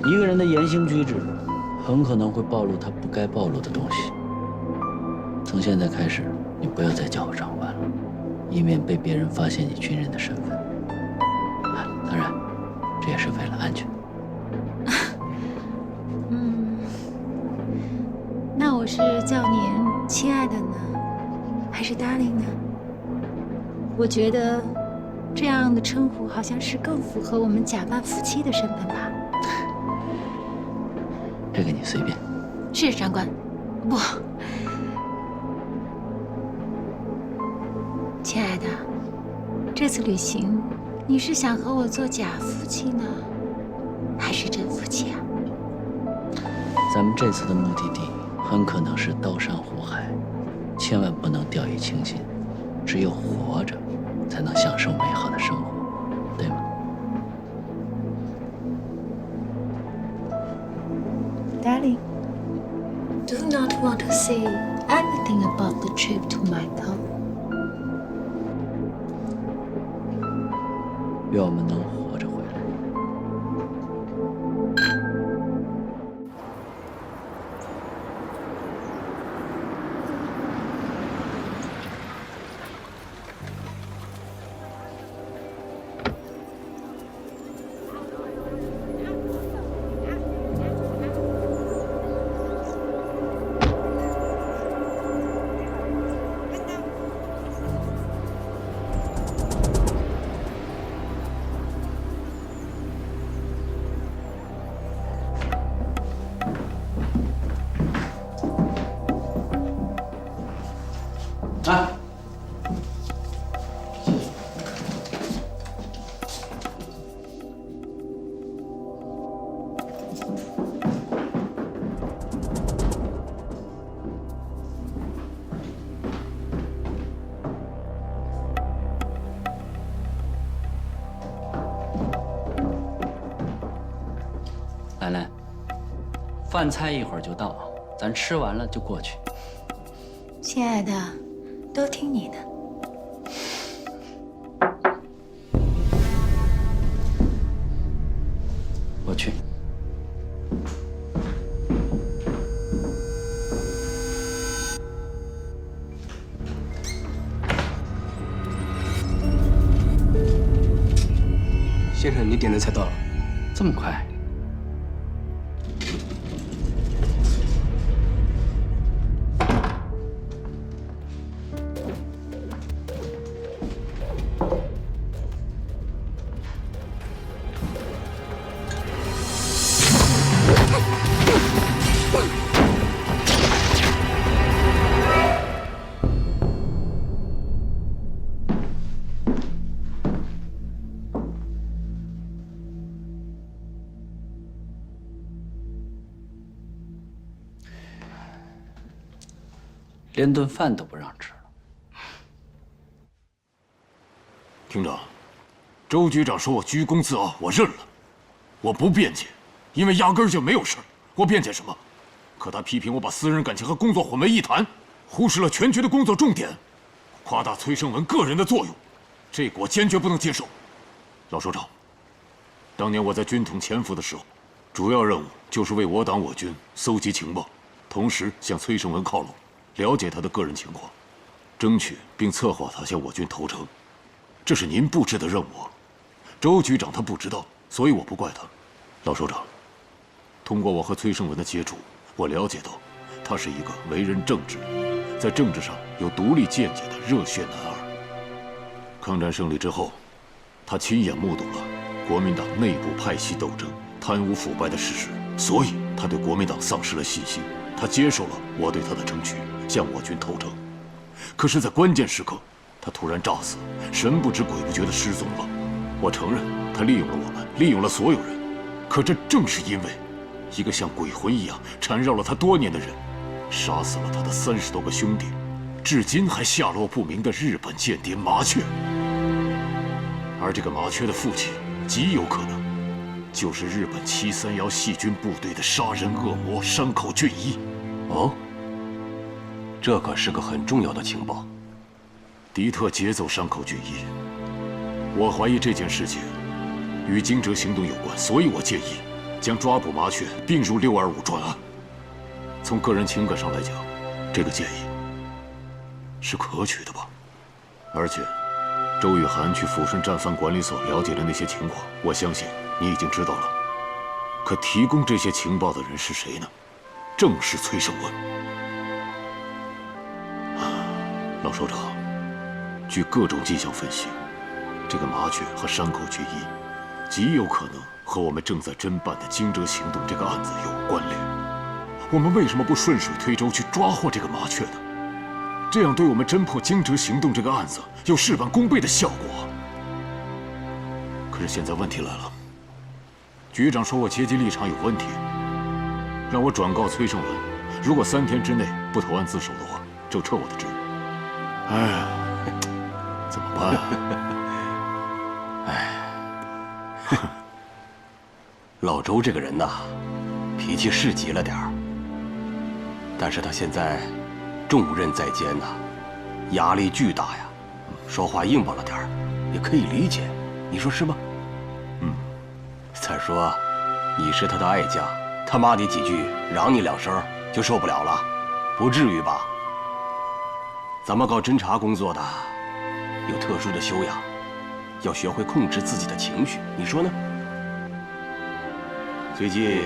Speaker 14: 一个人的言行举止，很可能会暴露他不该暴露的东西。从现在开始，你不要再叫我长官了，以免被别人发现你军人的身份。当然，这也是为了安全。
Speaker 19: 那我是叫您亲爱的呢，还是 darling 呢？我觉得这样的称呼好像是更符合我们假扮夫妻的身份吧。
Speaker 14: 这个你随便。
Speaker 19: 是长官，不，亲爱的，这次旅行你是想和我做假夫妻呢，还是真夫妻啊？
Speaker 14: 咱们这次的目的地很可能是刀山火海，千万不能掉以轻心。只有活着，才能享受美好的生活，对吗
Speaker 19: ？Darling, do not want to say anything about the trip to Macau.
Speaker 14: 愿我们能活着回来。啊！兰兰，饭菜一会儿就到，咱吃完了就过去。
Speaker 19: 亲爱的，都听你的。
Speaker 14: 我去。
Speaker 1: 先生，你点的菜到了，
Speaker 14: 这么快？连顿饭都不让吃了。
Speaker 16: 厅长，周局长说我居功自傲，我认了，我不辩解，因为压根儿就没有事儿。我辩解什么？可他批评我把私人感情和工作混为一谈，忽视了全局的工作重点，夸大崔胜文个人的作用，这个我坚决不能接受。老首长，当年我在军统潜伏的时候，主要任务就是为我党我军搜集情报，同时向崔胜文靠拢，了解他的个人情况，争取并策划他向我军投诚。这是您布置的任务，周局长他不知道，所以我不怪他。老首长，通过我和崔胜文的接触，我了解到，他是一个为人正直，在政治上有独立见解的热血男儿。抗战胜利之后，他亲眼目睹了国民党内部派系斗争、贪污腐败的事实，所以他对国民党丧失了信心。他接受了我对他的争取，向我军投诚。可是，在关键时刻，他突然诈死，神不知鬼不觉地失踪了。我承认，他利用了我们，利用了所有人。可这正是因为一个像鬼魂一样缠绕了他多年的人，杀死了他的30多个兄弟，至今还下落不明的日本间谍麻雀。而这个麻雀的父亲，极有可能就是日本731细菌部队的杀人恶魔山口俊一。
Speaker 20: 哦，这可是个很重要的情报。
Speaker 16: 敌特劫走山口俊一，我怀疑这件事情与惊蛰行动有关，所以我建议将抓捕麻雀并入625专案。从个人情感上来讲，这个建议是可取的吧？而且，周雨涵去抚顺战犯管理所了解的那些情况，我相信你已经知道了。可提供这些情报的人是谁呢？正是崔胜文。老首长，据各种迹象分析，这个麻雀和山口俊一极有可能和我们正在侦办的惊蛰行动这个案子有关联。我们为什么不顺水推舟去抓获这个麻雀呢？这样对我们侦破惊蛰行动这个案子有事半功倍的效果。可是现在问题来了，局长说我阶级立场有问题，让我转告崔胜文，如果3天之内不投案自首的话，就撤我的职。哎呀，怎么办啊？
Speaker 20: 老周这个人呐，脾气是急了点儿，但是他现在重任在肩呐，压力巨大呀，说话硬邦了点儿，也可以理解，你说是吗？再说，你是他的爱将，他骂你几句，嚷你2声就受不了了，不至于吧？咱们搞侦查工作的，有特殊的修养，要学会控制自己的情绪，你说呢？最近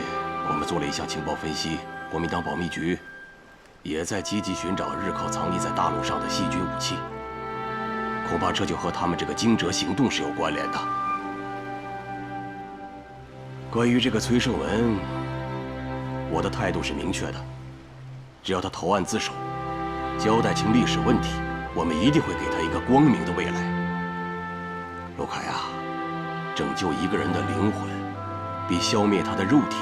Speaker 20: 我们做了一项情报分析，国民党保密局也在积极寻找日寇藏匿在大陆上的细菌武器，恐怕这就和他们这个惊蛰行动是有关联的。关于这个崔胜文，我的态度是明确的，只要他投案自首，交代清历史问题，我们一定会给他一个光明的未来。陆凯啊，拯救一个人的灵魂，比消灭他的肉体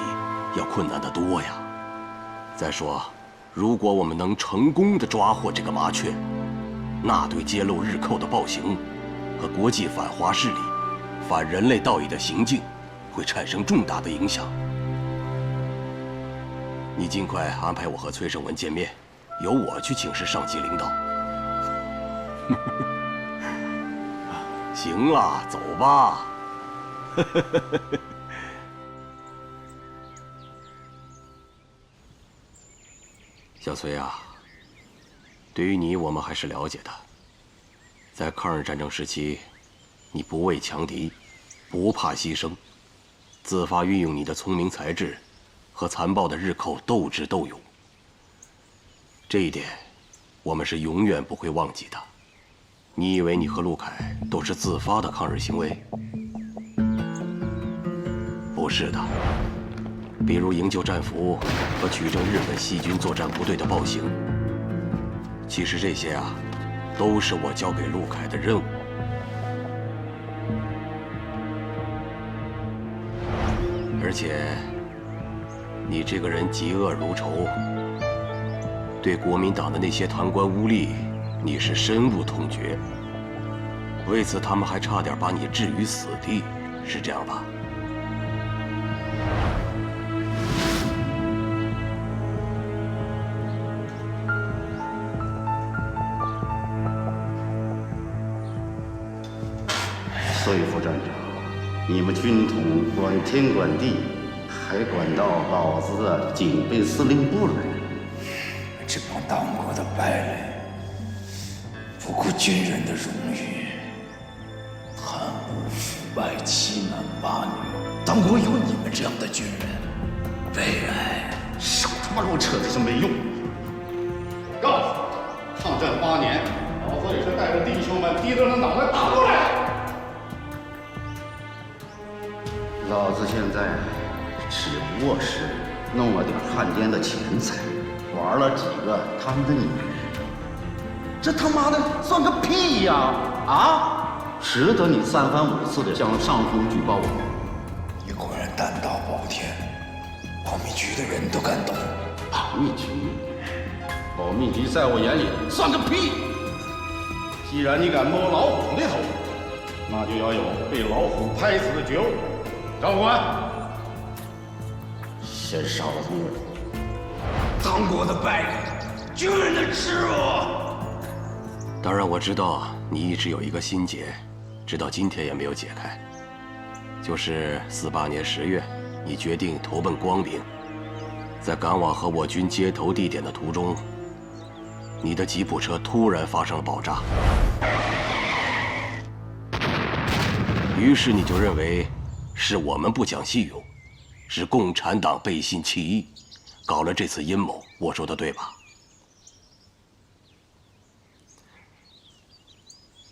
Speaker 20: 要困难得多呀。再说，如果我们能成功地抓获这个麻雀，那对揭露日寇的暴行和国际反华势力、反人类道义的行径会产生重大的影响。你尽快安排我和崔胜文见面，由我去请示上级领导。行了，走吧。小崔啊，对于你我们还是了解的。在抗日战争时期，你不畏强敌，不怕牺牲，自发运用你的聪明才智和残暴的日寇斗智斗勇。这一点，我们是永远不会忘记的。你以为你和陆凯都是自发的抗日行为？不是的。比如营救战俘和取证日本细菌作战部队的暴行，其实这些啊，都是我交给陆凯的任务。而且，你这个人嫉恶如仇，对国民党的那些贪官污吏，你是深恶痛绝。为此，他们还差点把你置于死地，是这样吧？
Speaker 21: 所以，副站长，你们军统管天管地，还管到老子的警备司令部来。
Speaker 12: 这帮党国的败类，不顾军人的荣誉，贪污腐败、欺男霸女。党国有你们这样的军人，悲哀。
Speaker 21: 少他妈给我扯这些没用！阵8年，老子也是带着弟兄们低着那脑袋打过来。老子现在只不过是弄了点汉奸的钱财，玩了几个他们的女人，这他妈的算个屁呀！啊，值得你3番5次的向上峰举报我？
Speaker 12: 你果然胆大包天，保密局的人都敢动。
Speaker 21: 保密局？保密局在我眼里算个屁！既然你敢摸老虎的头，那就要有被老虎拍死的觉悟。张副官，先杀了他们！
Speaker 12: 当国的败类，军人的耻辱！
Speaker 20: 当然，我知道你一直有一个心结，直到今天也没有解开。就是48年10月，你决定投奔光明，在赶往和我军接头地点的途中，你的吉普车突然发生了爆炸，于是你就认为是我们不讲信用，是共产党背信弃义，搞了这次阴谋。我说的对吧？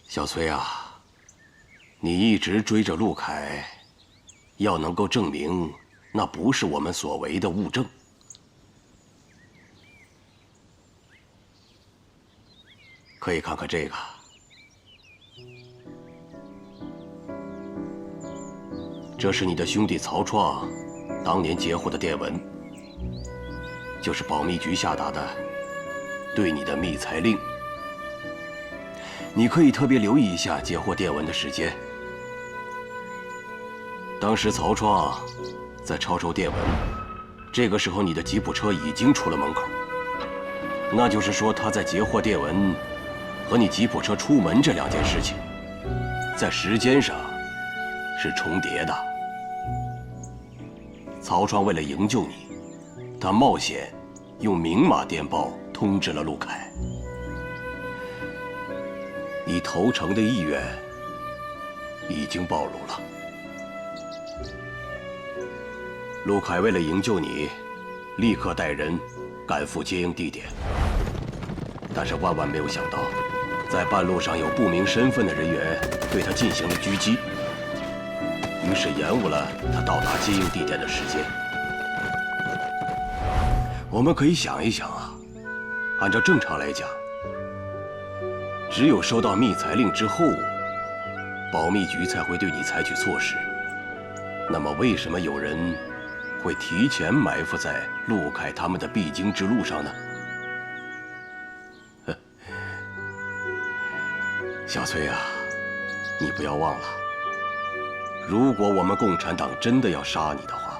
Speaker 20: 小崔啊，你一直追着陆凯，要能够证明那不是我们所为的物证。可以看看这个，这是你的兄弟曹创当年截获的电文，就是保密局下达的对你的密裁令。你可以特别留意一下截获电文的时间。当时曹创在抄收电文，这个时候你的吉普车已经出了门口，那就是说他在截获电文和你吉普车出门这2件事情，在时间上是重叠的。曹创为了营救你，他冒险用明码电报通知了陆凯。你投诚的意愿已经暴露了。陆凯为了营救你，立刻带人赶赴接应地点，但是万万没有想到，在半路上有不明身份的人员对他进行了狙击，于是延误了他到达接应地点的时间。我们可以想一想啊，按照正常来讲，只有收到密裁令之后，保密局才会对你采取措施。那么为什么有人会提前埋伏在陆凯他们的必经之路上呢？小崔啊，你不要忘了，如果我们共产党真的要杀你的话，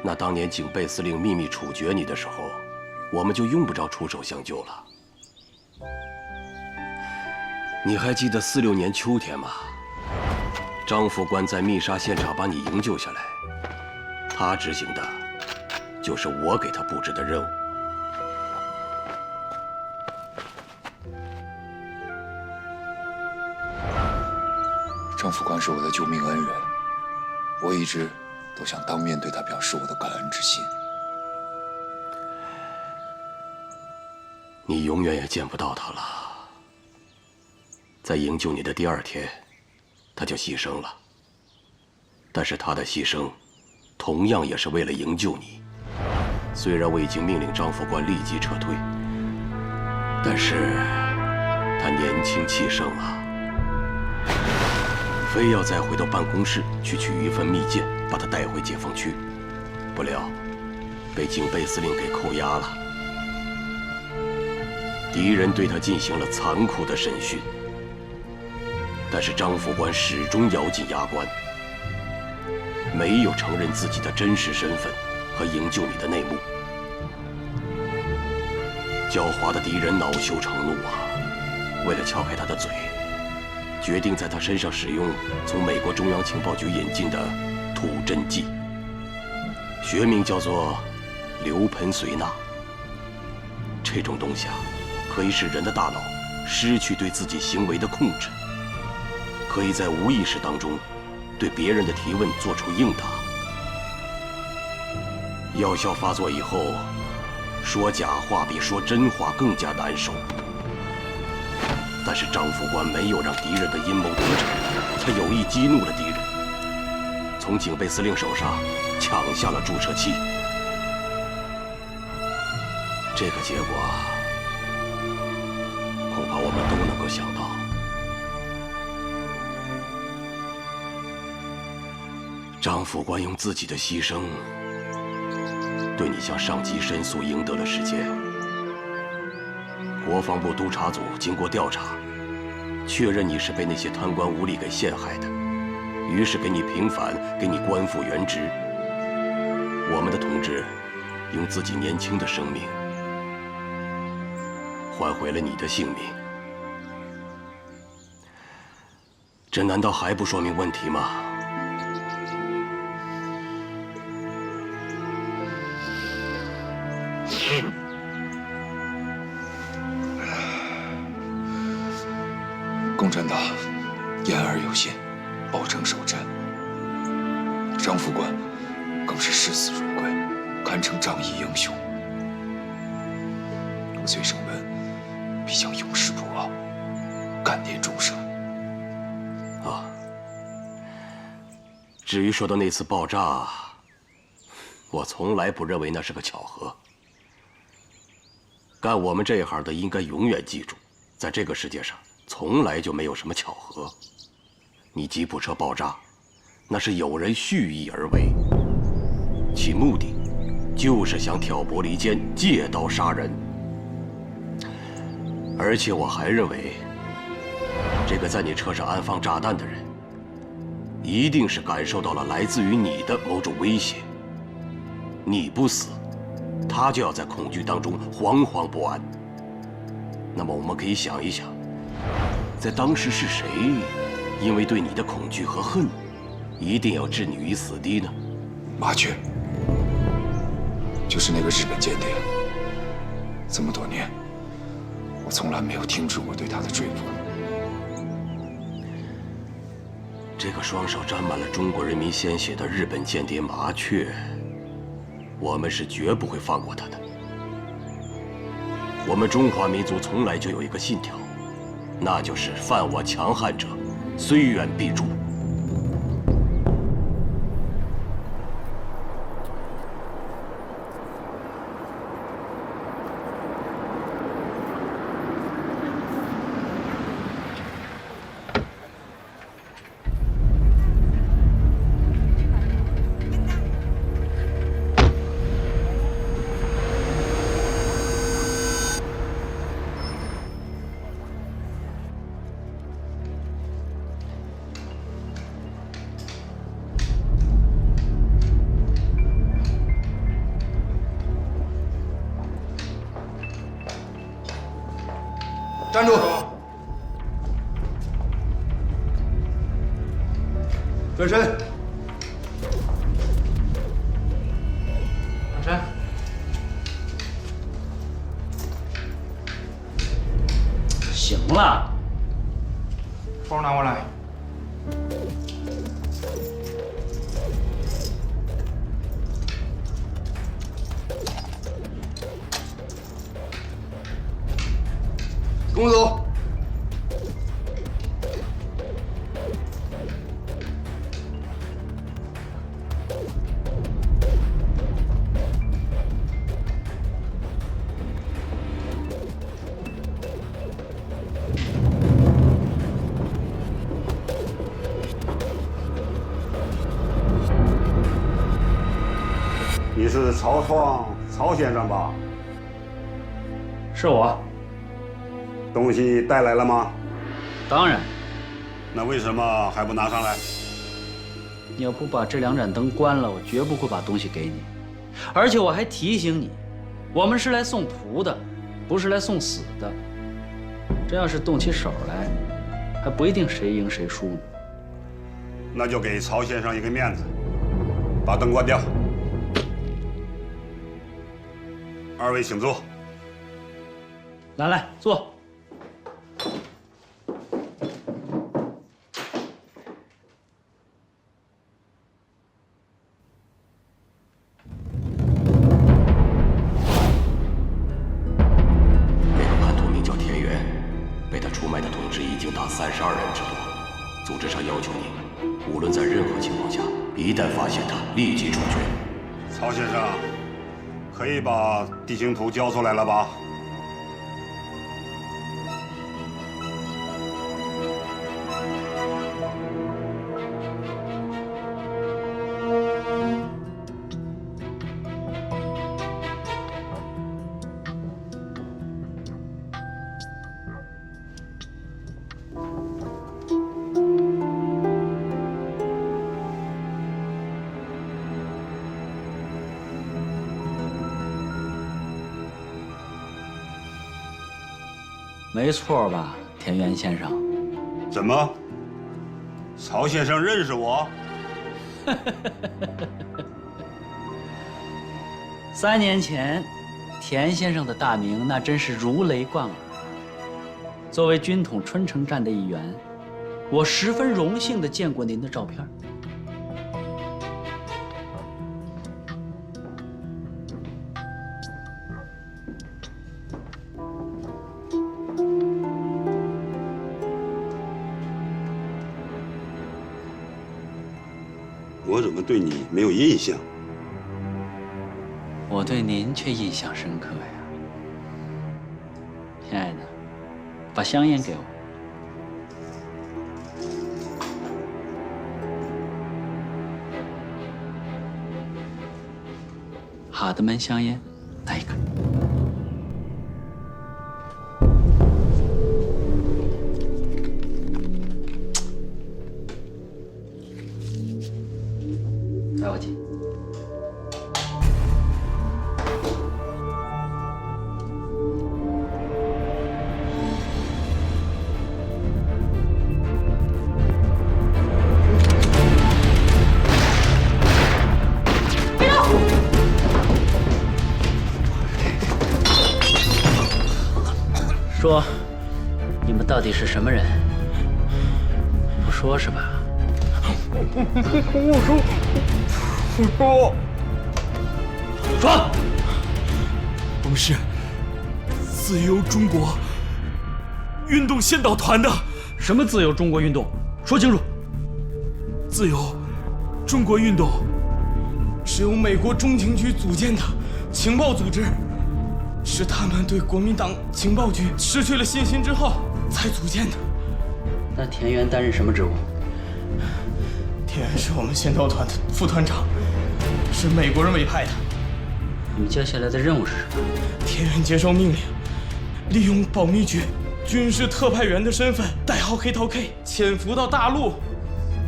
Speaker 20: 那当年警备司令秘密处决你的时候，我们就用不着出手相救了。你还记得46年秋天吗？张副官在密杀现场把你营救下来，他执行的就是我给他布置的任务。
Speaker 12: 张副官是我的救命恩人，我一直都想当面对他表示我的感恩之心。
Speaker 20: 你永远也见不到他了。在营救你的第2天，他就牺牲了。但是他的牺牲，同样也是为了营救你。虽然我已经命令张副官立即撤退，但是他年轻气盛啊，非要再回到办公室去取一份密件，把他带回解放区。不料被警备司令给扣押了。敌人对他进行了残酷的审讯。但是张副官始终咬紧牙关，没有承认自己的真实身份和营救你的内幕。狡猾的敌人恼羞成怒啊！为了撬开他的嘴，决定在他身上使用从美国中央情报局引进的吐真剂，学名叫做硫苯水钠。这种东西啊，可以使人的大脑失去对自己行为的控制。可以在无意识当中对别人的提问做出应答。药效发作以后，说假话比说真话更加难受。但是张副官没有让敌人的阴谋得逞，他有意激怒了敌人，从警备司令手上抢下了注射器。这个结果，恐怕我们都能够想到。张副官用自己的牺牲，对你向上级申诉赢得了时间。国防部督察组经过调查，确认你是被那些贪官污吏给陷害的，于是给你平反，给你官复原职。我们的同志用自己年轻的生命换回了你的性命，这难道还不说明问题吗？
Speaker 6: 共产党言而有信，保证守战。张副官更是视死如归，堪称仗义英雄。我崔胜文必将永世不忘，感念终生。
Speaker 20: 啊，至于说到那次爆炸，我从来不认为那是个巧合。干我们这一行的应该永远记住，在这个世界上从来就没有什么巧合。你吉普车爆炸，那是有人蓄意而为，其目的就是想挑拨离间，借刀杀人。而且我还认为，这个在你车上安放炸弹的人，一定是感受到了来自于你的某种威胁。你不死，他就要在恐惧当中惶惶不安。那么我们可以想一想，在当时是谁因为对你的恐惧和恨，一定要置你于死地呢？
Speaker 6: 麻雀，就是那个日本间谍。这么多年，我从来没有停止过对他的追捕。
Speaker 20: 这个双手沾满了中国人民鲜血的日本间谍麻雀，我们是绝不会放过他的。我们中华民族从来就有一个信条，那就是犯我强悍者，虽远必诛。
Speaker 6: 站住！转身！
Speaker 1: 转身！
Speaker 14: 行了，
Speaker 4: 包拿过来。
Speaker 6: 跟我走。
Speaker 22: 你是曹创曹先生吧？
Speaker 14: 是我。
Speaker 22: 东西带来了吗？
Speaker 14: 当然。
Speaker 22: 那为什么还不拿上来？
Speaker 14: 你要不把这2盏灯关了，我绝不会把东西给你。而且我还提醒你，我们是来送徒的，不是来送死的。这要是动起手来，还不一定谁赢谁输呢。
Speaker 22: 那就给曹先生一个面子，把灯关掉。2位请坐。
Speaker 14: 来，坐。
Speaker 20: 那个叛徒名叫田园，被他处出卖的同志已经达32人之多。组织上要求你，无论在任何情况下，一旦发现他，立即处决。
Speaker 22: 曹先生，可以把地形图交出来了吧？
Speaker 14: 没错吧，田园先生？
Speaker 22: 怎么，曹先生认识我
Speaker 14: ？3年前，田先生的大名那真是如雷贯耳。作为军统春城站的一员，我十分荣幸地见过您的照片。
Speaker 22: 我怎么对你没有印象？
Speaker 14: 我对您却印象深刻呀，亲爱的，把香烟给我。哈德曼香烟，来一个。来我进。说，你们到底是什么人？不说是吧？
Speaker 8: 我说。
Speaker 14: 说，
Speaker 8: 我们是自由中国运动先导团的。
Speaker 14: 什么自由中国运动？说清楚。
Speaker 8: 自由中国运动是由美国中情局组建的情报组织，是他们对国民党情报局失去了信心之后才组建的。
Speaker 14: 那田园担任什么职务？
Speaker 8: 田园是我们先导团的副团长，是美国人委派的。
Speaker 14: 你们接下来的任务是什么？
Speaker 8: 田园接受命令，利用保密局军事特派员的身份，代号黑桃 K， 潜伏到大陆。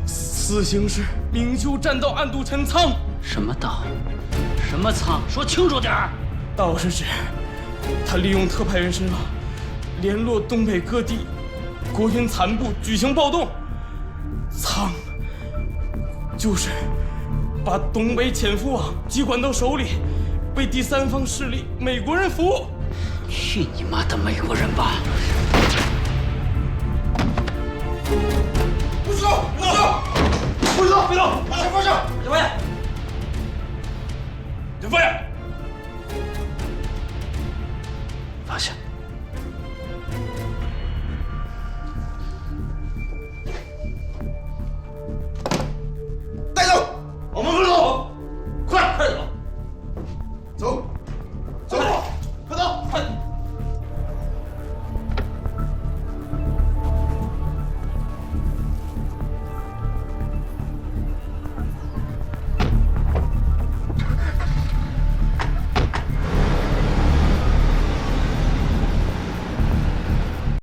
Speaker 8: 此行是明修栈道，暗度陈仓。
Speaker 14: 什么道？什么仓？说清楚点儿。
Speaker 8: 道是指他利用特派员身份，联络东北各地国军残部举行暴动。仓就是把东北潜伏网接管到手里，为第三方势力美国人服务。
Speaker 14: 去你妈的美国人吧！
Speaker 12: 不许动！不许动！不许动！别动！把手放下！
Speaker 14: 刘飞，
Speaker 12: 刘飞，
Speaker 14: 放下。